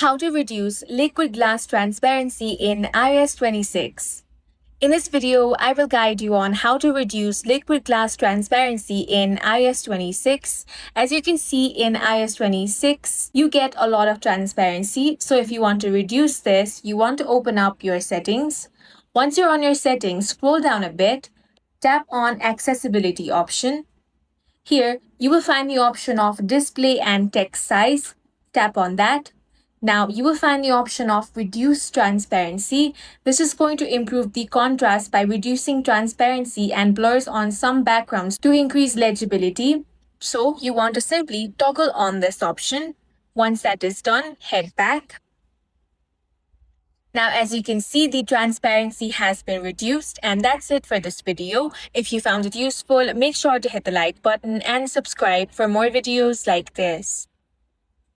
How to reduce liquid glass transparency in iOS 26. In this video, I will guide you on how to reduce liquid glass transparency in iOS 26. As you can see in iOS 26, you get a lot of transparency. So if you want to reduce this, you want to open up your settings. Once you're on your settings, scroll down a bit, tap on accessibility option. Here, you will find the option of display and text size. Tap on that. Now, you will find the option of reduce transparency. This is going to improve the contrast by reducing transparency and blurs on some backgrounds to increase legibility. So, you want to simply toggle on this option. Once that is done, head back. Now, as you can see, the transparency has been reduced, and that's it for this video. If you found it useful, make sure to hit the like button and subscribe for more videos like this.